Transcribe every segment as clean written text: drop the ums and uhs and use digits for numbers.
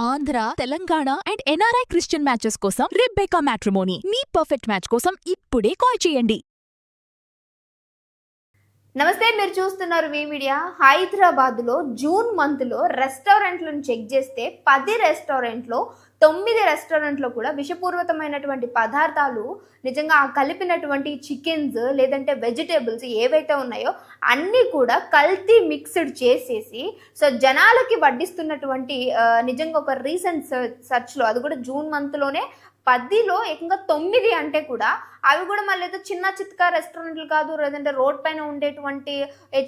Andhra, Telangana and NRI Christian matches కోసం రిబ్బెకా matrimony మీ perfect match కోసం ఇప్పుడే కాల్ చేయండి. నమస్తే, మీరు చూస్తున్నారు వి మీడియా. హైదరాబాద్లో జూన్ మంత్లో రెస్టారెంట్లను చెక్ చేస్తే 10 రెస్టారెంట్లో 9 రెస్టారెంట్లో కూడా విషపూరితమైనటువంటి పదార్థాలు, నిజంగా ఆ కలిపినటువంటి చికెన్స్ లేదంటే వెజిటేబుల్స్ ఏవైతే ఉన్నాయో అన్నీ కూడా కల్తీ మిక్స్డ్ చేసేసి జనాలకి వడ్డిస్తున్నటువంటి నిజంగా ఒక రీసెంట్ సర్చ్లో, అది కూడా జూన్ మంత్లోనే 10లో ఏకంగా 9 అంటే కూడా అవి కూడా మళ్ళీ ఏదో చిన్న చిత్కా రెస్టారెంట్లు కాదు, లేదంటే రోడ్ పైన ఉండేటువంటి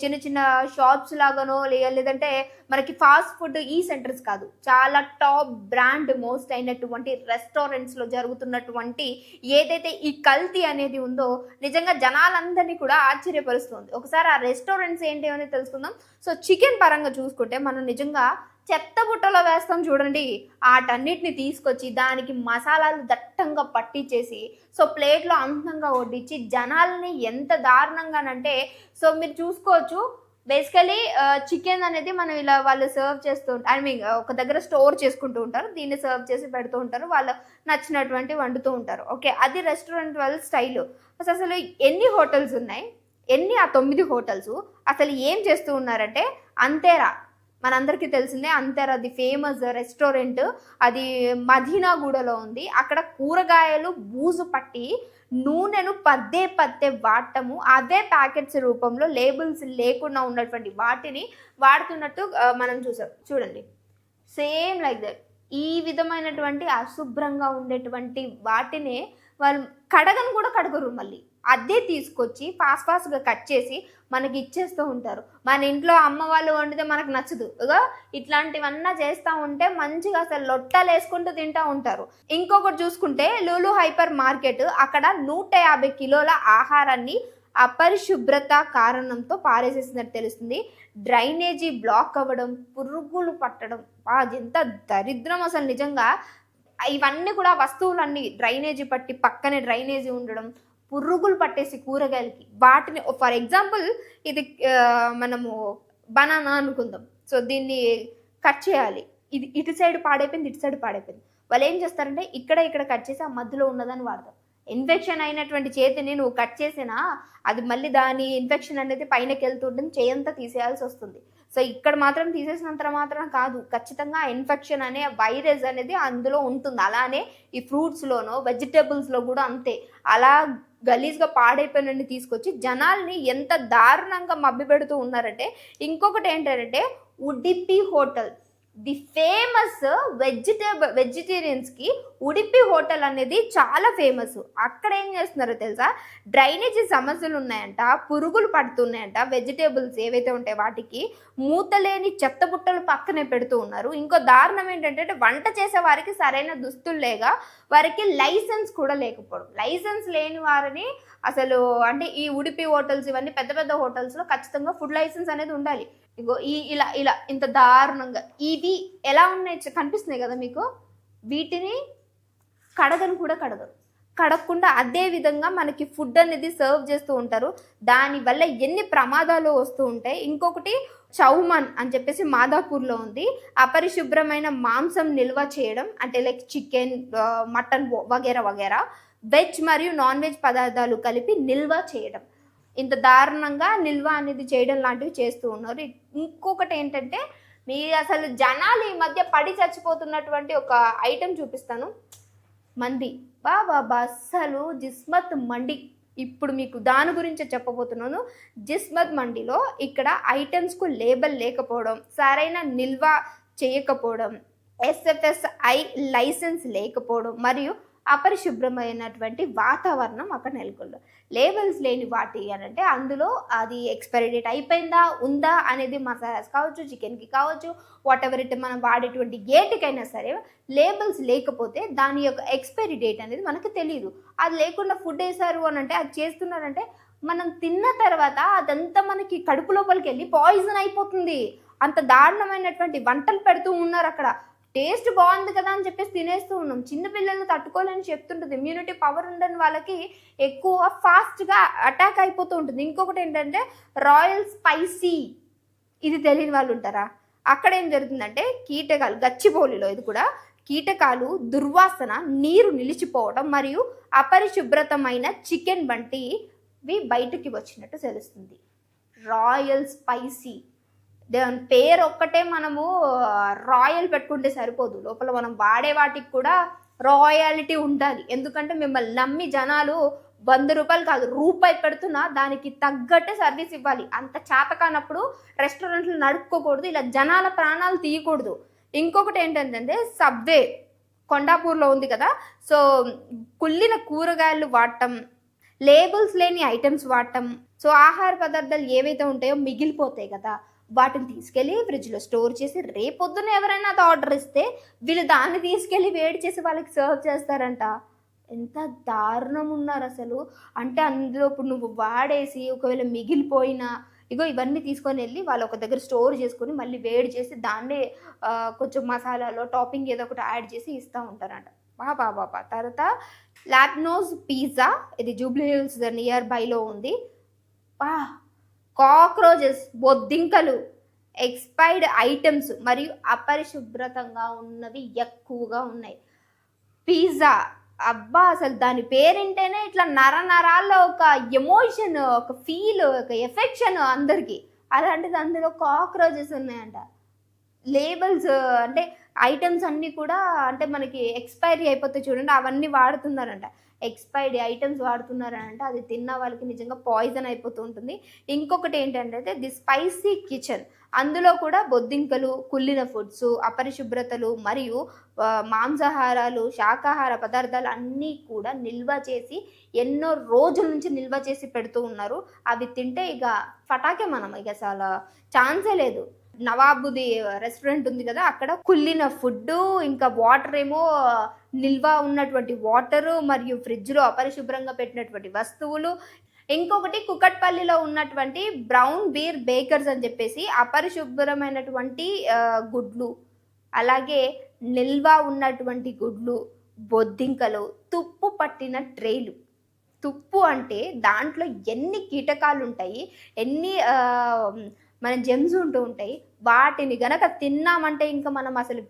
చిన్న చిన్న షాప్స్ లాగానో లేదంటే మనకి ఫాస్ట్ ఫుడ్ ఈ సెంటర్స్ కాదు, చాలా టాప్ బ్రాండ్ మోస్ట్ అయినటువంటి రెస్టారెంట్స్లో జరుగుతున్నటువంటి ఏదైతే ఈ కల్తీ అనేది ఉందో నిజంగా జనాలందరినీ కూడా ఆశ్చర్యపరుస్తుంది. ఒకసారి ఆ రెస్టారెంట్స్ ఏంటి అని తెలుసుకుందాం. చికెన్ పరంగా చూసుకుంటే మనం నిజంగా చెత్త బుట్టలో వేస్తాం చూడండి, వాటన్నిటిని తీసుకొచ్చి దానికి మసాలాలు దట్టంగా పట్టించేసి ప్లేట్లో అందంగా వడ్డించి జనాల్ని ఎంత దారుణంగానంటే మీరు చూసుకోవచ్చు. బేసికలీ చికెన్ అనేది మనం ఇలా వాళ్ళు సర్వ్ చేస్తూ ఉంటారు, ఒక దగ్గర స్టోర్ చేసుకుంటూ ఉంటారు, దీన్ని సర్వ్ చేసి పెడుతూ ఉంటారు, వాళ్ళు నచ్చినటువంటి వండుతూ ఉంటారు. ఓకే, అది రెస్టారెంట్ వాళ్ళ స్టైలు. అసలు ఎన్ని హోటల్స్ ఉన్నాయి, ఆ 9 హోటల్స్ అసలు ఏం చేస్తూ ఉన్నారంటే, అంతేరా మనందరికీ తెలిసిందే, అంతేరా అది ఫేమస్ రెస్టారెంట్, అది మదీనాగూడలో ఉంది. అక్కడ కూరగాయలు బూజు పట్టి నూనెను పద్దే వాడటము, అవే ప్యాకెట్స్ రూపంలో లేబుల్స్ లేకుండా ఉన్నటువంటి వాటిని వాడుతున్నట్టు మనం చూసాం. చూడండి, సేమ్ లైక్ దట్ ఈ విధమైనటువంటి అశుభ్రంగా ఉండేటువంటి వాటినే వాళ్ళు కడగను కూడా కడగరు, మళ్ళీ అదే తీసుకొచ్చి ఫాస్ట్గా కట్ చేసి మనకి ఇచ్చేస్తూ ఉంటారు. మన ఇంట్లో అమ్మ వాళ్ళు వండితే మనకు నచ్చదు, ఇట్లాంటివన్నా చేస్తూ ఉంటే మంచిగా అసలు లొట్టలు వేసుకుంటూ తింటూ ఉంటారు. ఇంకొకటి చూసుకుంటే లూలు హైపర్ మార్కెట్, అక్కడ 150 కిలోల ఆహారాన్ని అపరిశుభ్రత కారణంతో పారేసేసినట్టు తెలుస్తుంది. డ్రైనేజీ బ్లాక్ అవ్వడం, పురుగులు పట్టడం, ఎంత దరిద్రం అసలు నిజంగా. ఇవన్నీ కూడా వస్తువులన్నీ డ్రైనేజీ పట్టి పక్కనే డ్రైనేజీ ఉండడం, పురుగులు పట్టేసి కూరగాయలకి వాటిని, ఫర్ ఎగ్జాంపుల్ ఇది మనము బనానా అనుకుందాం, దీన్ని కట్ చేయాలి, ఇది ఇటు సైడ్ పాడైపోయింది, ఇటు సైడ్ పాడైపోయింది. వాళ్ళు ఏం చేస్తారంటే ఇక్కడ కట్ చేసి ఆ మధ్యలో ఉన్నదని వాడతారు. ఇన్ఫెక్షన్ అయినటువంటి చేతిని నువ్వు కట్ చేసినా అది మళ్ళీ దాని ఇన్ఫెక్షన్ అనేది పైనకి వెళ్తుంటుంది, చేయంతా తీసేయాల్సి వస్తుంది. ఇక్కడ మాత్రం తీసేసినంత మాత్రం కాదు, ఖచ్చితంగా ఇన్ఫెక్షన్ అనే వైరస్ అనేది అందులో ఉంటుంది. అలానే ఈ ఫ్రూట్స్లోనో వెజిటేబుల్స్లో కూడా అంతే. అలా గలీజ్గా పాడైపోయినని తీసుకొచ్చి జనాల్ని ఎంత దారుణంగా మభ్య పెడుతూ ఉన్నారంటే. ఇంకొకటి ఏంటంటే ఉడిపి హోటల్, ది ఫేమస్ వెజిటేరియన్స్కి ఉడిపి హోటల్ అనేది చాలా ఫేమస్. అక్కడ ఏం చేస్తున్నారో తెలుసా, డ్రైనేజీ సమస్యలు ఉన్నాయంట, పురుగులు పడుతున్నాయంట, వెజిటేబుల్స్ ఏవైతే ఉంటాయో వాటికి మూతలేని చెత్త బుట్టలు పక్కనే పెడుతూ ఉన్నారు. ఇంకో దారుణం ఏంటంటే వంట చేసే వారికి సరైన దుస్తులు లేక వారికి లైసెన్స్ కూడా లేకపోవడం. లైసెన్స్ లేని వారిని అసలు అంటే ఈ ఉడిపి హోటల్స్ ఇవన్నీ పెద్ద పెద్ద హోటల్స్లో ఖచ్చితంగా ఫుడ్ లైసెన్స్ అనేది ఉండాలి. ఇగో ఇలా ఇంత దారుణంగా ఇవి ఎలా ఉన్నాయి కనిపిస్తున్నాయి కదా మీకు, వీటిని కడగను కూడా కడగకుండా అదే విధంగా మనకి ఫుడ్ అనేది సర్వ్ చేస్తూ ఉంటారు. దానివల్ల ఎన్ని ప్రమాదాలు వస్తూ ఉంటాయి. ఇంకొకటి చౌమన్ అని చెప్పేసి మాదాపూర్లో ఉంది. అపరిశుభ్రమైన మాంసం నిల్వ చేయడం, అంటే లైక్ చికెన్, మటన్ వగేరా వెజ్ మరియు నాన్ వెజ్ పదార్థాలు కలిపి నిల్వ చేయడం, ఇంత దారుణంగా నిల్వ అనేది చేయడం లాంటివి చేస్తూ ఉన్నారు. ఇంకొకటి ఏంటంటే మీరు అసలు జనాలు ఈ మధ్య పడి చచ్చిపోతున్నటువంటి ఒక ఐటెం చూపిస్తాను, మండి. బాబా అస్సలు జిస్మత్ మండి, ఇప్పుడు మీకు దాని గురించే చెప్పబోతున్నాను. జిస్మత్ మండిలో ఇక్కడ ఐటమ్స్కు లేబుల్ లేకపోవడం, సరైన నిల్వ చేయకపోవడం, SFSI లైసెన్స్ లేకపోవడం మరియు అపరిశుభ్రమైనటువంటి వాతావరణం అక్కడ నెలకొంది. లేబుల్స్ లేని వాటి అంటే అందులో అది ఎక్స్పైరీ డేట్ అయిపోయిందా ఉందా అనేది మసాలాస్ కావచ్చు, చికెన్కి కావచ్చు, వాట్ ఎవర్ ఇట్ మనం వాడేటువంటి ఏటికైనా సరే లేబుల్స్ లేకపోతే దాని యొక్క ఎక్స్పైరీ డేట్ అనేది మనకు తెలియదు. అది లేకుండా ఫుడ్ వేసారు అని అంటే, అది చేస్తున్నారంటే మనం తిన్న తర్వాత అదంతా మనకి కడుపు లోపలికి వెళ్ళి పాయిజన్ అయిపోతుంది. అంత దారుణమైనటువంటి వంటలు పెడుతూ ఉన్నారు అక్కడ. టేస్ట్ బాగుంది కదా అని చెప్పేసి తినేస్తూ ఉన్నాం. చిన్నపిల్లలు తట్టుకోలేని చెప్తుంటుంది, ఇమ్యూనిటీ పవర్ ఉండని వాళ్ళకి ఎక్కువ ఫాస్ట్గా అటాక్ అయిపోతూ ఉంటుంది. ఇంకొకటి ఏంటంటే రాయల్ స్పైసీ, ఇది తెలియని వాళ్ళు ఉంటారా? అక్కడ ఏం జరుగుతుందంటే కీటకాలు, గచ్చిబౌలిలో ఇది కూడా కీటకాలు, దుర్వాసన, నీరు నిలిచిపోవడం మరియు అపరిశుభ్రతమైన చికెన్ వంటివి బయటికి వచ్చినట్టు తెలుస్తుంది. రాయల్ స్పైసీ, దాని పేరు ఒక్కటే మనము రాయల్ పెట్టుకుంటే సరిపోదు, లోపల మనం వాడే వాటికి కూడా రాయాలిటీ ఉండాలి. ఎందుకంటే మిమ్మల్ని నమ్మి జనాలు 100 రూపాయలు కాదు రూపాయి పెడుతున్నా దానికి తగ్గట్టే సర్వీస్ ఇవ్వాలి. అంత చేతకానప్పుడు రెస్టారెంట్లు నడుపుకోకూడదు, ఇలా జనాల ప్రాణాలు తీయకూడదు. ఇంకొకటి ఏంటంటే సబ్వే కొండాపూర్లో ఉంది కదా, సో కుళ్ళిన కూరగాయలు వాడటం, లేబుల్స్ లేని ఐటమ్స్ వాడటం, సో ఆహార పదార్థాలు ఏవైతే ఉంటాయో మిగిలిపోతాయి కదా, వాటిని తీసుకెళ్ళి ఫ్రిడ్జ్లో స్టోర్ చేసి రేపొద్దున ఎవరైనా అది ఆర్డర్ ఇస్తే వీళ్ళు దాన్ని తీసుకెళ్ళి వేడి చేసి వాళ్ళకి సర్వ్ చేస్తారంట. ఎంత దారుణం ఉన్నారు అసలు. అంటే అందులో ఇప్పుడు నువ్వు వాడేసి ఒకవేళ మిగిలిపోయినా ఇగో ఇవన్నీ తీసుకొని వెళ్ళి వాళ్ళు ఒక దగ్గర స్టోర్ చేసుకొని మళ్ళీ వేడి చేసి దాన్నే కొంచెం మసాలాలో టాపింగ్ ఏదో ఒకటి యాడ్ చేసి ఇస్తూ ఉంటారంట. బాబా. తర్వాత లాబ్నోస్ పిజ్జా, ఇది జూబ్లీ హిల్స్ నియర్ బైలో ఉంది. కాక్రోచెస్, బొద్దింకలు, ఎక్స్పైర్డ్ ఐటమ్స్ మరియు అపరిశుభ్రతంగా ఉన్నవి ఎక్కువగా ఉన్నాయి. పిజ్జా అబ్బా, అసలు దాని పేరింటేనే ఇట్లా నరాల్లో ఒక ఎమోషన్, ఒక ఫీల్, ఒక ఎఫెక్షన్ అందరికీ. అలాంటిది అందులో కాక్రోచెస్ ఉన్నాయంట. లేబుల్స్ అంటే ఐటమ్స్ అన్నీ కూడా అంటే మనకి ఎక్స్పైరీ అయిపోతే చూడండి, అవన్నీ వాడుతున్నారంట. ఎక్స్పైర్డ్ ఐటమ్స్ వాడుతున్నారంటే అది తిన్న వాళ్ళకి నిజంగా పాయిజన్ అయిపోతూ ఉంటుంది. ఇంకొకటి ఏంటంటే ది స్పైసీ కిచెన్, అందులో కూడా బొద్దింకలు, కుళ్ళిన ఫుడ్స్, అపరిశుభ్రతలు మరియు మాంసాహారాలు, శాకాహార పదార్థాలు అన్నీ కూడా నిల్వ చేసి ఎన్నో రోజుల నుంచి నిల్వ చేసి పెడుతూ ఉన్నారు. అవి తింటే ఇక ఫటాకే, మనం ఇక చాలా ఛాన్సే లేదు. నవాబుది రెస్టారెంట్ ఉంది కదా, అక్కడ కుళ్ళిన ఫుడ్, ఇంకా వాటర్ ఏమో నిల్వ ఉన్నటువంటి వాటరు మరియు ఫ్రిడ్జ్లో అపరిశుభ్రంగా పెట్టినటువంటి వస్తువులు. ఇంకొకటి కుకట్పల్లిలో ఉన్నటువంటి బ్రౌన్ బీర్ బేకర్స్ అని చెప్పేసి అపరిశుభ్రమైనటువంటి గుడ్లు, అలాగే నిల్వ ఉన్నటువంటి గుడ్లు, బొద్దింకలు, తుప్పు పట్టిన ట్రేలు. తుప్పు అంటే దాంట్లో ఎన్ని కీటకాలు ఉంటాయి, ఎన్ని మన జెమ్స్ ఉంటూ ఉంటాయి. వాటిని గనక తిన్నామంటే ఇంకా మనం అసలు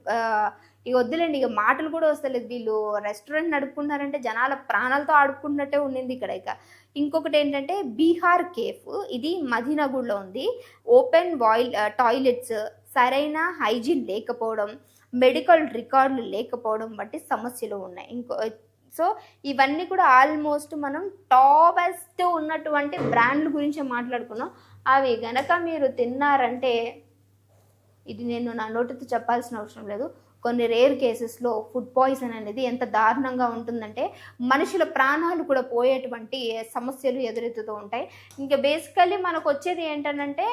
ఇక వద్దులేండి, ఇక మాటలు కూడా వస్తలేదు. వీళ్ళు రెస్టారెంట్ నడుపుకుంటున్నారంటే జనాల ప్రాణాలతో ఆడుకుంటున్నట్టే ఉండింది ఇక్కడ. ఇక ఇంకొకటి ఏంటంటే బీహార్ కేఫ్, ఇది మదీనాగూడ్లో ఉంది. ఓపెన్ టాయిలెట్స్, సరైన హైజీన్ లేకపోవడం, మెడికల్ రికార్డులు లేకపోవడం వంటి సమస్యలు ఉన్నాయి. సో ఇవన్నీ కూడా ఆల్మోస్ట్ మనం టాపెస్ట్ ఉన్నటువంటి బ్రాండ్ల గురించి మాట్లాడుకున్నాం. అవి గనక మీరు తిన్నారంటే, ఇది నేను నా నోటితో చెప్పాల్సిన అవసరం లేదు, కొన్ని రేర్ కేసెస్లో ఫుడ్ పాయిజన్ అనేది ఎంత దారుణంగా ఉంటుందంటే మనుషుల ప్రాణాలు కూడా పోయేటువంటి సమస్యలు ఎదురెత్తుతూ ఉంటాయి. ఇంకా బేసికల్లీ మనకు వచ్చేది ఏంటంటే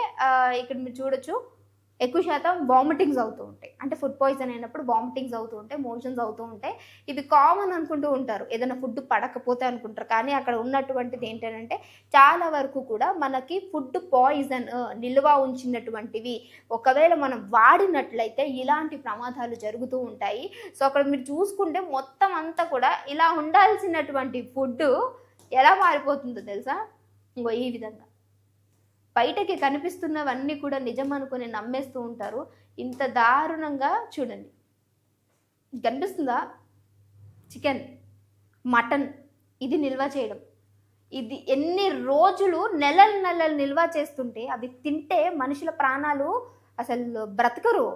ఇక్కడ మీరు చూడొచ్చు, ఎక్కువ శాతం వామిటింగ్స్ అవుతూ ఉంటాయి. అంటే ఫుడ్ పాయిజన్ అయినప్పుడు వామిటింగ్స్ అవుతూ ఉంటాయి, మోషన్స్ అవుతూ ఉంటాయి. ఇది కామన్ అనుకుంటూ ఉంటారు, ఏదైనా ఫుడ్ పడకపోతే అనుకుంటారు. కానీ అక్కడ ఉన్నటువంటిది ఏంటంటే చాలా వరకు కూడా మనకి ఫుడ్ పాయిజన్ నిల్వ ఉంచినటువంటివి ఒకవేళ మనం వాడినట్లయితే ఇలాంటి ప్రమాదాలు జరుగుతూ ఉంటాయి. సో అక్కడ మీరు చూసుకుంటే మొత్తం అంతా కూడా ఇలా ఉండాల్సినటువంటి ఫుడ్ ఎలా మారిపోతుందో తెలుసా, ఇంకో ఈ విధంగా బయటకి కనిపిస్తున్నవన్నీ కూడా నిజం అనుకుని నమ్మేస్తూ ఉంటారు. ఇంత దారుణంగా చూడండి, కనిపిస్తుందా, చికెన్, మటన్ ఇది నిల్వ చేయడం, ఇది ఎన్ని రోజులు నెలలు నిల్వ చేస్తుంటే అవి తింటే మనుషుల ప్రాణాలు అసలు బ్రతకరు.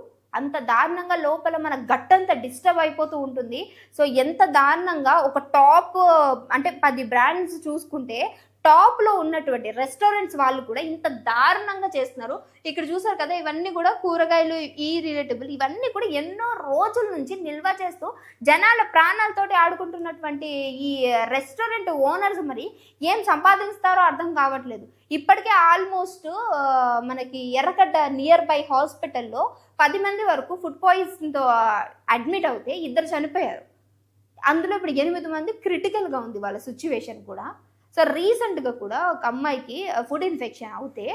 అంత దారుణంగా లోపల మన గట్టంతా డిస్టర్బ్ అయిపోతూ ఉంటుంది. సో ఎంత దారుణంగా ఒక టాప్ అంటే 10 బ్రాండ్స్ చూసుకుంటే టాప్లో ఉన్నటువంటి రెస్టారెంట్స్ వాళ్ళు కూడా ఇంత దారుణంగా చేస్తున్నారు. ఇక్కడ చూసారు కదా, ఇవన్నీ కూడా కూరగాయలు, ఈ రిలేటబుల్ ఇవన్నీ కూడా ఎన్నో రోజుల నుంచి నిల్వ చేస్తూ జనాల ప్రాణాలతోటి ఆడుకుంటున్నటువంటి ఈ రెస్టారెంట్ ఓనర్స్ మరి ఏం సంపాదిస్తారో అర్థం కావట్లేదు. ఇప్పటికే ఆల్మోస్ట్ మనకి ఎర్రగడ్డ నియర్ బై హాస్పిటల్లో 10 మంది వరకు ఫుడ్ పాయిజన్తో అడ్మిట్ అవుతే 2 చనిపోయారు. అందులో ఇప్పుడు 8 మంది క్రిటికల్గా ఉంది వాళ్ళ సిచ్యువేషన్ కూడా. సో రీసెంట్గా కూడా ఒక అమ్మాయికి ఫుడ్ ఇన్ఫెక్షన్ అవుతే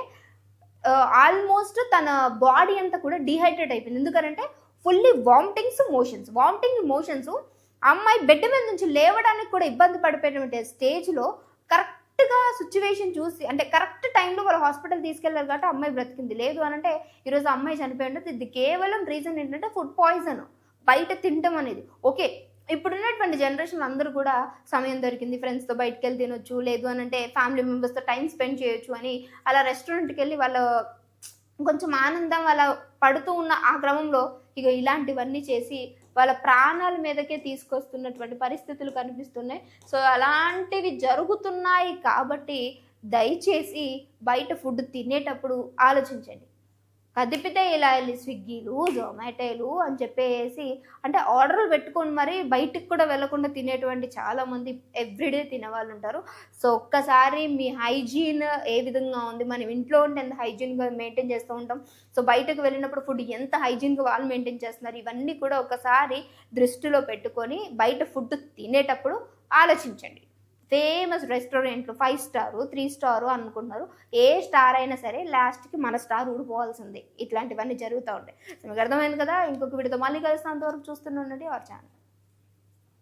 ఆల్మోస్ట్ తన బాడీ అంతా కూడా డిహైడ్రేట్ అయిపోయింది. ఎందుకంటే ఫుల్లీ వామిటింగ్స్ మోషన్స్ అమ్మాయి బెడ్ మీద నుంచి లేవడానికి కూడా ఇబ్బంది పడిపోయినటువంటి స్టేజ్లో కరెక్ట్ కరెక్ట్గా సిచ్యువేషన్ చూసి, అంటే కరెక్ట్ టైంలో వాళ్ళు హాస్పిటల్ తీసుకెళ్లారు కాబట్టి అమ్మాయి బ్రతికింది. లేదు అని అంటే ఈరోజు అమ్మాయి చనిపోయి ఉంటుంది. ఇది కేవలం రీజన్ ఏంటంటే ఫుడ్ పాయిజన్, బయట తినటం అనేది. ఓకే, ఇప్పుడున్నటువంటి జనరేషన్ అందరూ కూడా సమయం దొరికింది, ఫ్రెండ్స్తో బయటకు వెళ్ళి తినొచ్చు, లేదు అని అంటే ఫ్యామిలీ మెంబర్స్తో టైం స్పెండ్ చేయొచ్చు అని అలా రెస్టారెంట్కి వెళ్ళి వాళ్ళ కొంచెం ఆనందం అలా పడుతూ ఉన్న ఆ క్రమంలో ఇక ఇలాంటివన్నీ చేసి వాళ్ళ ప్రాణాల మీదకే తీసుకొస్తున్నటువంటి పరిస్థితులు కనిపిస్తున్నాయి. సో అలాంటివి జరుగుతున్నాయి కాబట్టి దయచేసి బయట ఫుడ్ తినేటప్పుడు ఆలోచించండి. కదిపితే ఇలా వెళ్ళి స్విగ్గీలు, జొమాటోలు అని చెప్పేసి అంటే ఆర్డర్లు పెట్టుకొని మరి బయటికి కూడా వెళ్ళకుండా తినేటువంటి చాలామంది ఎవ్రీడే తినేవాళ్ళు ఉంటారు. సో ఒక్కసారి మీ హైజీన్ ఏ విధంగా ఉంది, మనం ఇంట్లో ఉంటే ఎంత హైజీన్గా మెయింటైన్ చేస్తూ ఉంటాం, సో బయటకు వెళ్ళినప్పుడు ఫుడ్ ఎంత హైజీన్గా వాళ్ళు మెయింటైన్ చేస్తున్నారు, ఇవన్నీ కూడా ఒకసారి దృష్టిలో పెట్టుకొని బయట ఫుడ్ తినేటప్పుడు ఆలోచించండి. ఫేమస్ రెస్టారెంట్లు 5 స్టారు 3 స్టారు అనుకుంటున్నారు, ఏ స్టార్ అయినా సరే లాస్ట్కి మన స్టార్ ఊడిపోవాల్సిందే. ఇట్లాంటివన్నీ జరుగుతూ ఉంటాయి. సో మీకు అర్థమైంది కదా. ఇంకొక వీడియోతో మళ్ళీ కలుస్తాను. అంతవరకు చూస్తూనే ఉండండి అవర్ ఛానల్.